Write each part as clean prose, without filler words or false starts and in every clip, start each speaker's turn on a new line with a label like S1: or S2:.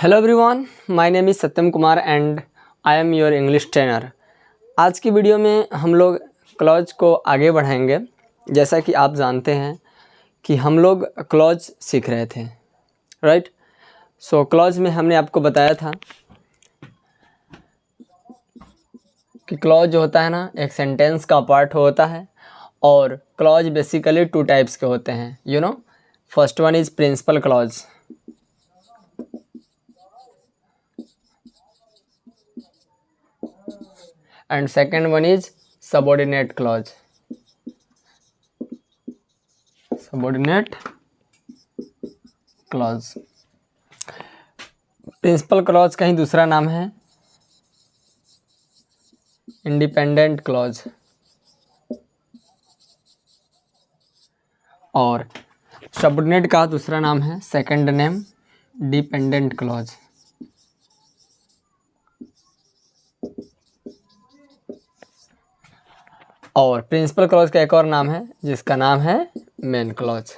S1: Hello everyone, my name is Satyam Kumar and I am your English trainer. आज की video में हम लोग क्लॉज को आगे बढ़ाएंगे। जैसा कि आप जानते हैं कि हम लोग क्लॉज सीख रहे थे, राइट। सो क्लॉज में हमने आपको बताया था कि क्लॉज जो होता है ना, एक सेंटेंस का पार्ट होता है और क्लॉज बेसिकली टू टाइप्स के होते हैं। First one is principal clause and second one is subordinate clause. Subordinate clause, principal clause कहीं दूसरा नाम है इंडिपेंडेंट क्लॉज, और सबऑर्डिनेट का दूसरा नाम है सेकंड नेम डिपेंडेंट क्लॉज। और प्रिंसिपल क्लॉज का एक और नाम है जिसका नाम है मेन क्लॉज।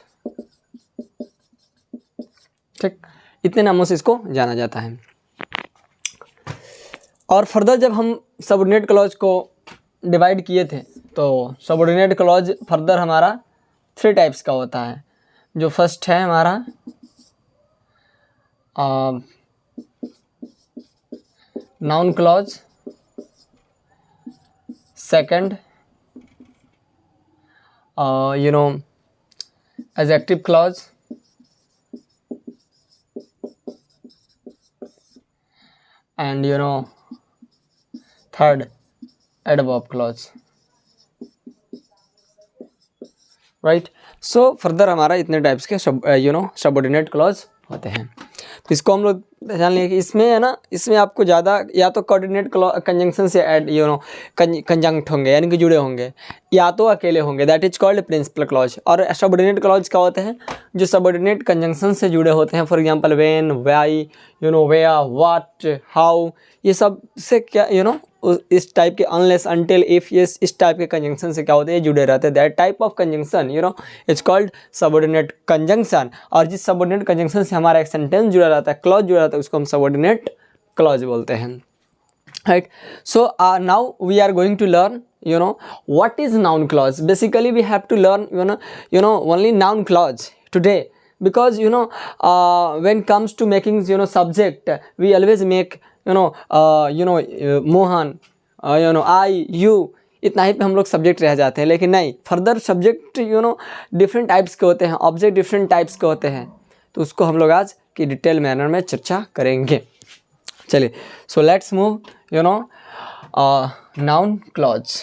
S1: ठीक, इतने नामों से इसको जाना जाता है। और फर्दर जब हम सबऑर्डिनेट क्लॉज को डिवाइड किए थे तो सबऑर्डिनेट क्लॉज फर्दर हमारा 3 टाइप्स का होता है। जो फर्स्ट है हमारा noun clause, second adjective clause, and third adverb clause, right. So further हमारा इतने टाइप्स के सबऑर्डिनेट क्लॉज होते हैं। तो इसको हम लोग पहचान लेंगे कि इसमें है ना, इसमें आपको ज़्यादा या तो कोऑर्डिनेट कंजंक्शन से ऐड कंजंक्ट होंगे यानी कि जुड़े होंगे, या तो अकेले होंगे, that is called principal clause. और सबऑर्डिनेट क्लॉज क्या होते हैं? जो सबऑर्डिनेट कंजंक्शन से जुड़े होते हैं। For example when, why, where, what, how, ये सब से क्या इस टाइप के अनलेस, अनटिल, इफ, ये इस टाइप के कंजंक्शन से क्या होते हैं, जुड़े रहते हैं। That type of conjunction it's called subordinate conjunction. और जिस सबऑर्डिनेट कंजंक्शन से हमारा एक सेंटेंस जुड़ा रहता है, क्लॉज जुड़ा रहता है, उसको हम सबऑर्डिनेट क्लॉज बोलते हैं, right. So now we are going to learn what is noun clause. Basically we have to learn only noun clause today, because when comes to making subject, we always make Mohan, I, you, इतना ही पे हम लोग subject रह जाते हैं। लेकिन नहीं, further subject different types के होते हैं, ऑब्जेक्ट डिफरेंट टाइप्स के होते हैं। तो उसको हम लोग आज की डिटेल मैनर में चर्चा करेंगे। चलिए, so let's move noun clause.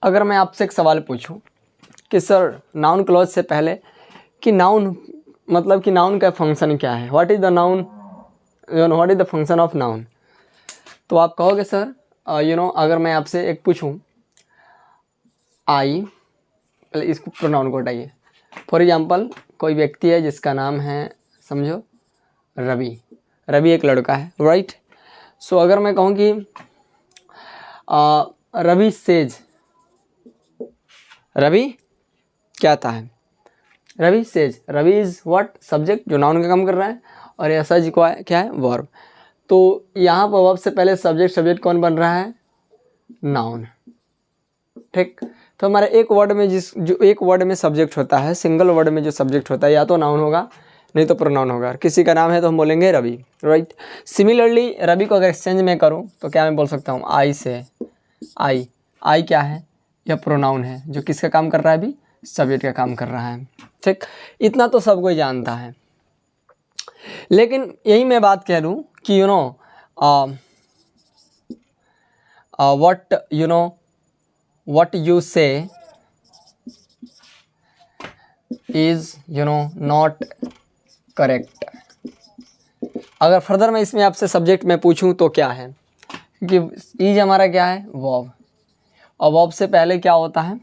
S1: अगर मैं आपसे एक सवाल पूछूं कि सर नाउन क्लॉज से पहले कि नाउन मतलब कि नाउन का फंक्शन क्या है, what is the noun, what is the function of noun, तो आप कहोगे सर अगर मैं आपसे एक पूछूं आई, पहले इसको प्रोनाउन को हटाइए। फॉर एग्जांपल कोई व्यक्ति है जिसका नाम है, समझो रवि, रवि एक लड़का है, राइट। सो अगर मैं कहूँ कि रवि सेज, रवि क्या था है, Ravi says, Ravi is what, subject जो नाउन का काम कर रहा है, और यह सज क्या है, वर्ब। तो यहाँ पर वर्ब से पहले सब्जेक्ट कौन बन रहा है, नाउन, ठीक। तो हमारे एक वर्ड में जो एक वर्ड में सब्जेक्ट होता है, सिंगल वर्ड में जो सब्जेक्ट होता है, या तो नाउन होगा नहीं तो प्रोनाउन होगा। किसी का नाम है तो हम बोलेंगे रवि, राइट। सिमिलरली रवि को अगर एक्सचेंज में करूँ तो क्या मैं बोल सकता हूँ, आई से, आई, आई क्या है, यह प्रोनाउन है जो किसका काम कर रहा है, अभी सब्जेक्ट का काम कर रहा है, ठीक। इतना तो सब कोई जानता है। लेकिन यही मैं बात कह लूँ कि what you say is not correct। अगर फर्दर मैं इसमें आपसे सब्जेक्ट में पूछूं तो क्या है, क्योंकि इज हमारा क्या है, वर्ब, और वर्ब से पहले क्या होता है,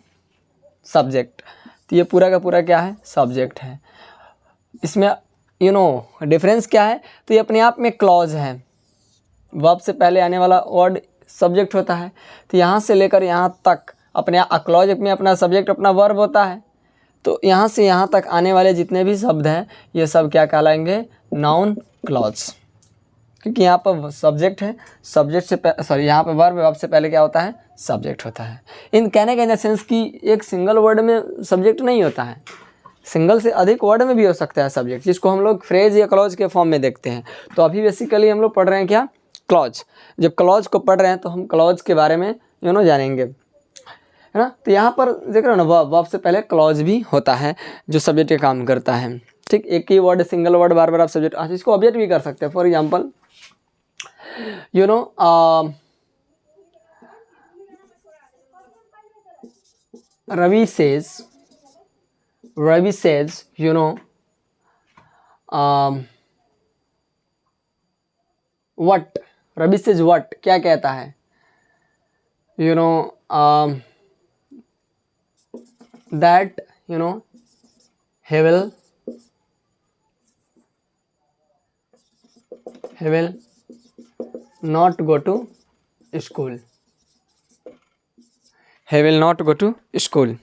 S1: सब्जेक्ट। तो ये पूरा का पूरा क्या है, सब्जेक्ट है। इसमें डिफरेंस क्या है, तो ये अपने आप में क्लॉज है, वर्ब से पहले आने वाला वर्ड सब्जेक्ट होता है, तो यहाँ से लेकर यहाँ तक अपने क्लॉज में अपना सब्जेक्ट अपना वर्ब होता है, तो यहाँ से यहाँ तक आने वाले जितने भी शब्द हैं ये सब क्या कहलाएंगे, नाउन क्लॉज, क्योंकि यहाँ पर सब्जेक्ट है, सब्जेक्ट से सॉरी यहाँ पर वर्ब से पहले क्या होता है, सब्जेक्ट होता है। इन कहने का इन द सेंस कि एक सिंगल वर्ड में सब्जेक्ट नहीं होता है, सिंगल से अधिक वर्ड में भी हो सकता है सब्जेक्ट, जिसको हम लोग फ्रेज या क्लॉज के फॉर्म में देखते हैं। तो अभी बेसिकली हम लोग पढ़ रहे हैं क्या, क्लॉज। जब क्लॉज को पढ़ रहे हैं तो हम क्लॉज के बारे में जानेंगे, है ना। तो यहाँ पर देख रहे हो ना, वर्ब से पहले क्लॉज भी होता है जो सब्जेक्ट का काम करता है, ठीक। एक ही वर्ड सिंगल वर्ड बार बार आप सब्जेक्ट, अच्छा इसको ऑब्जेक्ट भी कर सकते हैं। For example Ravi says, what, Ravi says what, क्या कहता है, that he will not go to school. He will not go to school,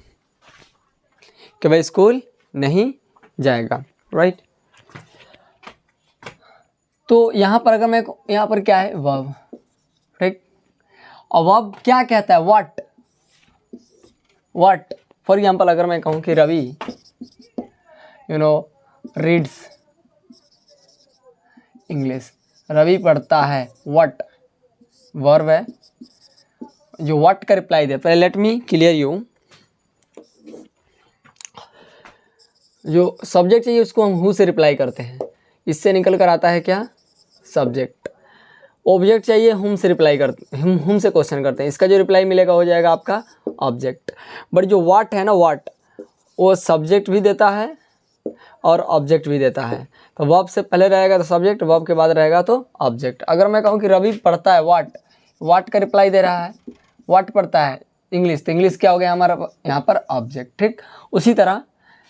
S1: कि वह स्कूल नहीं जाएगा, राइट। तो यहाँ पर अगर मैं यहाँ पर क्या है, वर्ब, ठीक। और वर्ब क्या कहता है, व्हाट। फॉर एग्जाम्पल अगर मैं कहूँ कि रवि रीड्स इंग्लिश, रवि पढ़ता है, व्हाट वर्ब है जो व्हाट का रिप्लाई दे। पहले लेट मी क्लियर यू, जो सब्जेक्ट चाहिए उसको हम हु से रिप्लाई करते हैं, इससे निकल कर आता है क्या, सब्जेक्ट। ऑब्जेक्ट चाहिए हुम से रिप्लाई करते, हुम से क्वेश्चन करते हैं, इसका जो रिप्लाई मिलेगा हो जाएगा आपका ऑब्जेक्ट। बट जो व्हाट है ना, व्हाट वो सब्जेक्ट भी देता है और ऑब्जेक्ट भी देता है। तो वर्ब से पहले रहेगा तो सब्जेक्ट, वर्ब के बाद रहेगा तो ऑब्जेक्ट। अगर मैं कहूँ कि रवि पढ़ता है व्हाट का रिप्लाई दे रहा है, व्हाट पढ़ता है इंग्लिश, तो इंग्लिश क्या हो गया हमारा यहाँ पर ऑब्जेक्ट, ठीक। उसी तरह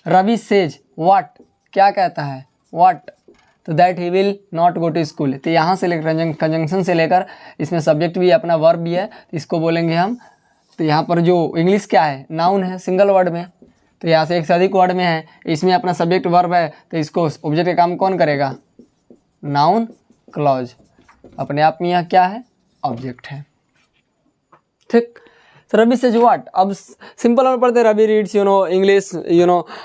S1: रवि सेज व्हाट, क्या कहता है, व्हाट, तो that he will not go to school. तो यहाँ से लेकर कंजंक्शन से लेकर इसमें सब्जेक्ट भी है, अपना वर्ब भी है, तो इसको बोलेंगे हम। तो यहाँ पर जो इंग्लिश क्या है, नाउन है सिंगल वर्ड में, तो यहाँ से एक से अधिक वर्ड में है, इसमें अपना सब्जेक्ट वर्ब है, तो इसको ऑब्जेक्ट का काम कौन करेगा, नाउन क्लॉज। अपने आप में यहाँ क्या है, ऑब्जेक्ट है, ठीक। तो रवि सेज व्हाट, अब सिंपल में पढ़ते हैं, Ravi reads English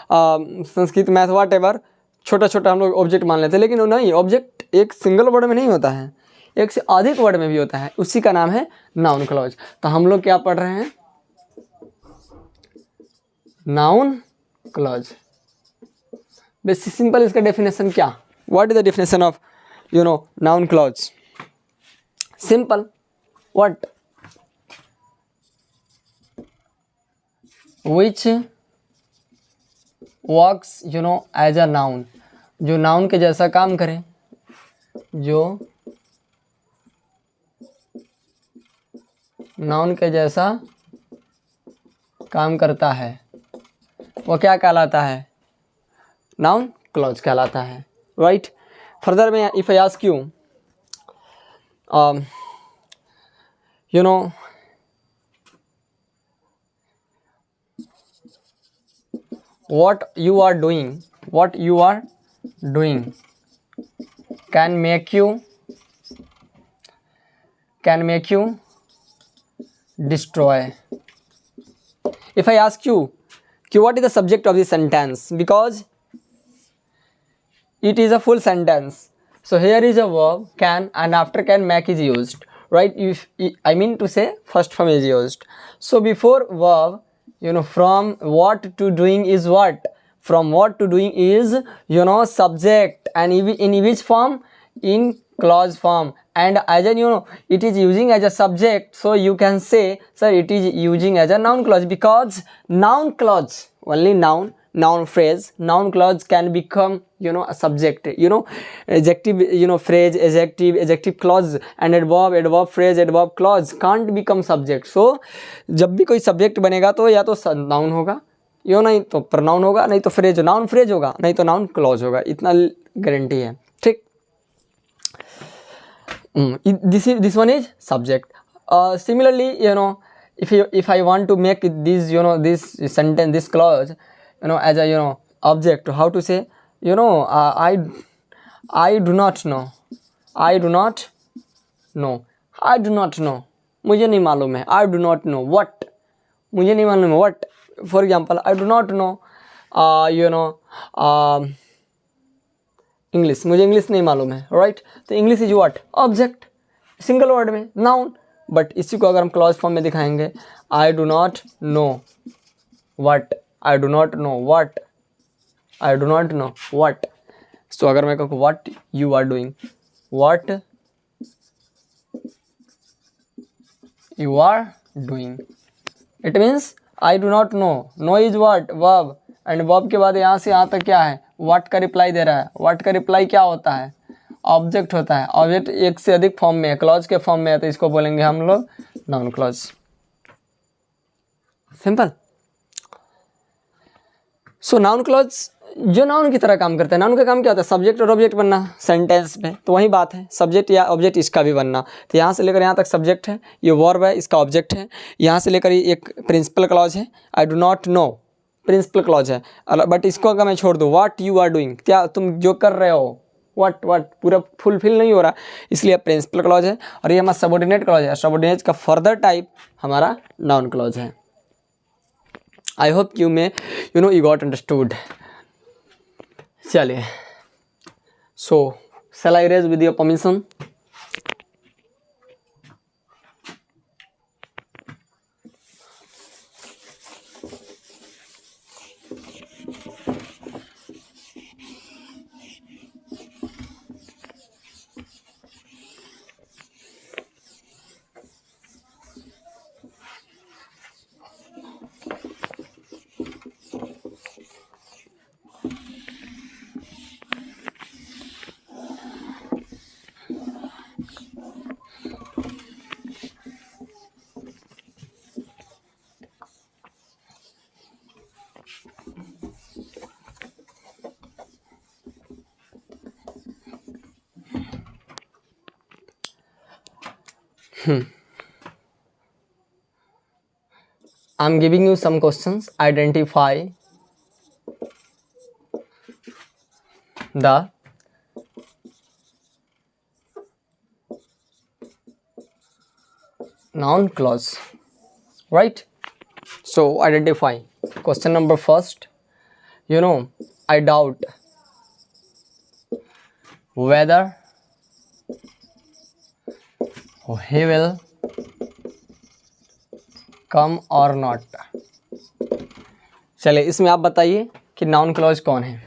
S1: Sanskrit math whatever, छोटा छोटा हम लोग ऑब्जेक्ट मान लेते हैं। लेकिन नहीं, ऑब्जेक्ट एक सिंगल वर्ड में नहीं होता है, एक से अधिक वर्ड में भी होता है, उसी का नाम है नाउन क्लॉज। तो हम लोग क्या पढ़ रहे हैं, नाउन क्लॉज। बेसिक सिंपल इसका डेफिनेशन क्या, what is the definition of noun clause. Simple, what, which works as a noun, जो नाउन के जैसा काम करे, जो नाउन के जैसा काम करता है वो क्या कहलाता है, नाउन क्लॉज कहलाता है, राइट। फर्दर में if I ask you what you are doing can make you destroy. If I ask you what is the subject of the sentence, because it is a full sentence, so here is a verb can and after can make is used, right. If I mean to say first form is used, so before verb from what to doing is what, from what to doing is subject, and in which form, in clause form, and as a it is using as a subject, so you can say sir it is using as a noun clause, because noun clause only noun phrase, noun clause can become a subject, adjective phrase, adjective clause, and adverb phrase, adverb clause can't become subject. So जब भी कोई subject बनेगा तो या तो noun होगा यो नहीं तो प्रोनाउन होगा, नहीं तो फ्रेज, नाउन फ्रेज होगा, नहीं तो नाउन क्लॉज होगा, इतना गारंटी है, ठीक। This one is subject. Similarly, if I want to make this, this sentence, this clause, as a object, how to say, I do not know, I do not know, I do not know, मुझे नहीं मालूम है, I do not know what, मुझे नहीं मालूम है what. For example, I do not know English, मुझे English नहीं मालूम है, राइट। तो English is what, object, single word में नाउन। बट इसी को अगर हम क्लॉज फॉर्म में दिखाएंगे, I do not know what, I do not know what, I do not know what. So अगर मैं कहूँ what you are doing, what you are doing, it means I do not know. Know is what, verb, and verb के बाद यहाँ से यहाँ तक क्या है, व्हाट का रिप्लाई दे रहा है। व्हाट का रिप्लाई क्या होता है, ऑब्जेक्ट होता है। ऑब्जेक्ट एक से अधिक फॉर्म में है, क्लॉज के फॉर्म में है, तो इसको बोलेंगे हम लोग नाउन क्लॉज। सिंपल। सो नाउन क्लॉज जो नाउन की तरह काम करता है। नाउन का काम क्या होता है, सब्जेक्ट और ऑब्जेक्ट बनना सेंटेंस में, तो वही बात है, सब्जेक्ट या ऑब्जेक्ट इसका भी बनना। तो यहाँ से लेकर यहाँ तक सब्जेक्ट है, ये वर्ब है, इसका ऑब्जेक्ट है। यहाँ से लेकर ये एक प्रिंसिपल क्लॉज है, I do not know, principal clause है। बट इसको अगर मैं छोड़ दूँ, व्हाट यू आर डूइंग, क्या तुम जो कर रहे हो, व्हाट पूरा फुलफिल नहीं हो रहा, इसलिए प्रिंसिपल क्लॉज है। और ये हमारा सबऑर्डिनेट क्लॉज है। सबऑर्डिनेट का फर्दर टाइप हमारा नाउन क्लॉज है। I hope you you got understood. चलिए, so shall I raise with your permission. I'm giving you some questions. Identify the noun clause, right? So identify. Question number first, I doubt whether he will come or not. चलिए, इसमें आप बताइए कि noun clause कौन है।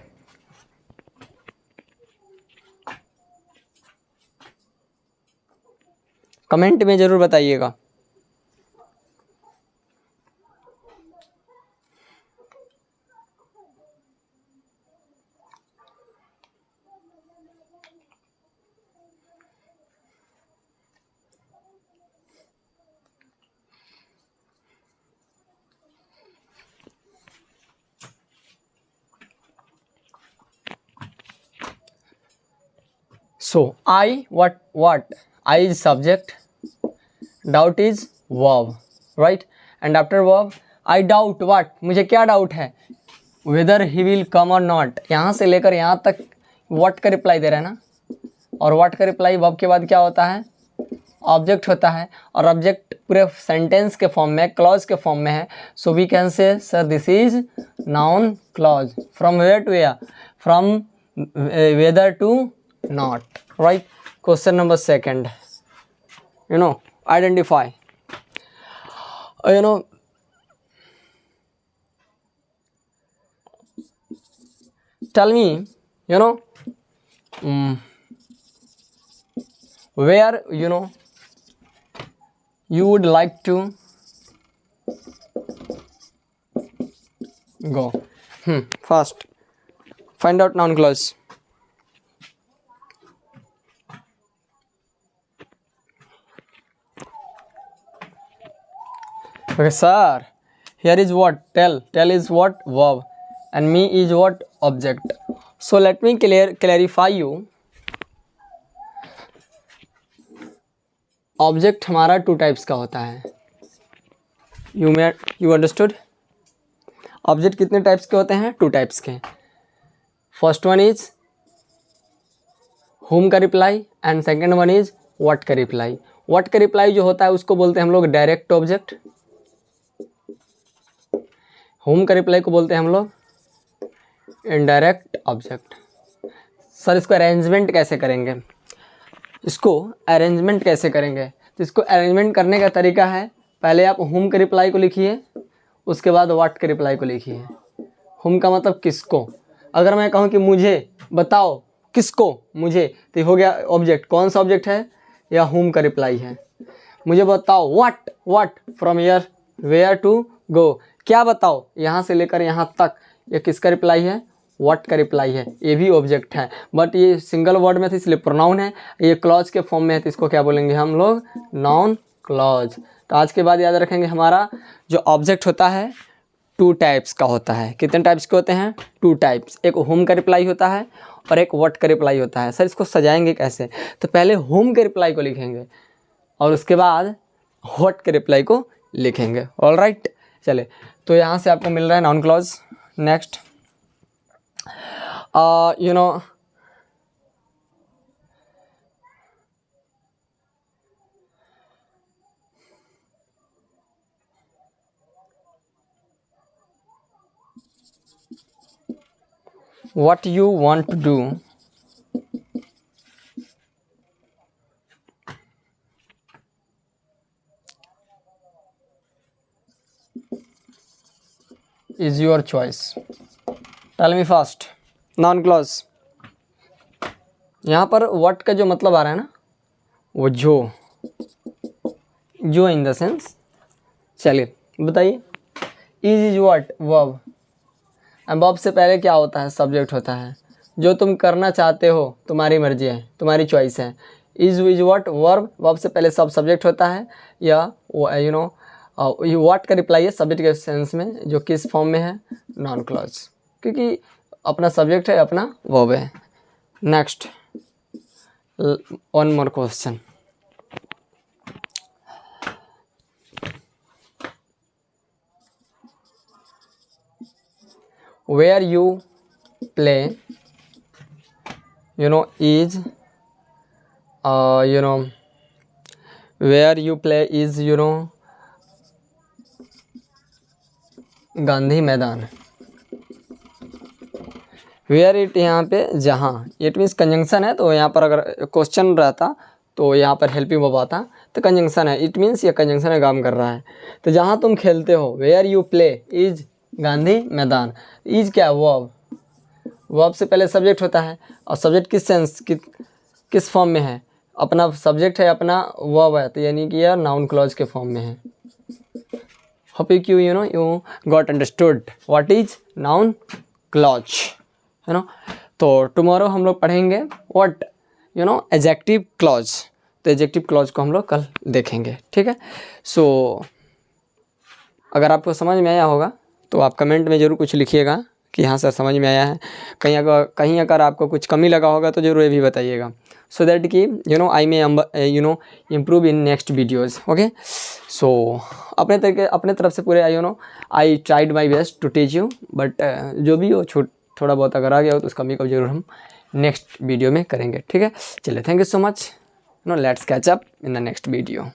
S1: Comment में जरूर बताइएगा। So I, what I is subject, doubt is verb, right? And after verb I doubt what, मुझे क्या डाउट है, whether he will come or not। यहाँ से लेकर यहाँ तक what का रिप्लाई दे रहा है ना, और what का रिप्लाई verb के बाद क्या होता है, ऑब्जेक्ट होता है। और ऑब्जेक्ट पूरे सेंटेंस के फॉर्म में, क्लॉज के फॉर्म में है। So we can say sir this is noun clause. From where to where, from whether to not, right. Question number second, identify, tell me, where you would like to go. First find out noun clause. Okay sir, here is what, tell is what, verb, and me is what, object. So let me clarify you. Object हमारा 2 types का होता है. You understood. Object कितने types के होते हैं? 2 types के. First one is whom का reply and second one is what का रिप्लाई. what का रिप्लाई जो होता है उसको बोलते हैं हम लोग डायरेक्ट ऑब्जेक्ट. whom का रिप्लाई को बोलते हैं हम लोग इनडायरेक्ट ऑब्जेक्ट. सर इसको अरेंजमेंट कैसे करेंगे? तो इसको अरेंजमेंट करने का तरीका है, पहले आप whom के रिप्लाई को लिखिए, उसके बाद what के रिप्लाई को लिखिए. whom का मतलब किसको. अगर मैं कहूँ कि मुझे बताओ, किसको, मुझे, तो हो गया ऑब्जेक्ट. कौन सा ऑब्जेक्ट है? या whom का रिप्लाई है. मुझे बताओ what from here where to go, क्या बताओ, यहाँ से लेकर यहाँ तक, ये किसका रिप्लाई है? what का रिप्लाई है. ये भी ऑब्जेक्ट है, बट ये सिंगल वर्ड में था इसलिए प्रोनाउन है. ये क्लॉज के फॉर्म में है तो इसको क्या बोलेंगे हम लोग? Noun clause. तो आज के बाद याद रखेंगे हमारा जो ऑब्जेक्ट होता है 2 टाइप्स का होता है. कितने टाइप्स के होते हैं? 2 टाइप्स. एक whom का रिप्लाई होता है और एक what का रिप्लाई होता है. सर इसको सजाएंगे कैसे? तो पहले whom के रिप्लाई को लिखेंगे और उसके बाद what के रिप्लाई को लिखेंगे. ऑल राइट, चले. तो यहाँ से आपको मिल रहा है noun clause. Next what you want to do is your choice. Tell me fast. Noun clause. यहाँ पर what का जो मतलब आ रहा है ना, वो जो इन द सेंस. चलिए बताइए. Is what, verb. अब वर्ब से पहले क्या होता है? सब्जेक्ट होता है. जो तुम करना चाहते हो तुम्हारी मर्जी है, तुम्हारी चॉइस है. Is what, verb. वर्ब से पहले सब सब्जेक्ट होता है, या what का रिप्लाई है सब्जेक्ट के सेंस में, जो किस फॉर्म में है? नाउन क्लॉज, क्योंकि अपना सब्जेक्ट है, अपना वर्ब है. Next, one more question. where you play is where you play is Gandhi Maidan. Where it यहाँ पे जहाँ, इट मीन्स कंजंक्शन है. तो यहाँ पर अगर क्वेश्चन रहता तो यहाँ पर हेल्पिंग वर्ब आता, तो कंजंक्शन है. इट मीन्स ये कंजंक्शन है, काम कर रहा है. तो जहाँ तुम खेलते हो, where you play is Gandhi Maidan. Is क्या? वर्ब. वर्ब से पहले सब्जेक्ट होता है, और सब्जेक्ट किस सेंस किस फॉर्म में है? अपना सब्जेक्ट है, अपना वर्ब है, तो यानी कि यह नाउन क्लॉज के फॉर्म में है. Hope you got understood what is noun clause, है ना. तो टुमारो हम लोग पढ़ेंगे व्हाट एडजेक्टिव क्लॉज. तो एडजेक्टिव क्लॉज को हम लोग कल देखेंगे, ठीक है. सो अगर आपको समझ में आया होगा तो आप कमेंट में ज़रूर कुछ लिखिएगा कि हाँ सर समझ में आया है. कहीं अगर आपको कुछ कमी लगा होगा तो ज़रूर ये भी बताइएगा, सो दैट कि I may improve in next videos. Okay. So अपने तरफ से पूरे I tried my best to teach you, but जो भी हो थोड़ा बहुत अगर आ गया हो तो उस कमी को जरूर हम नेक्स्ट वीडियो में करेंगे, ठीक है. चलिए, thank you so much. Let's catch up in the next video.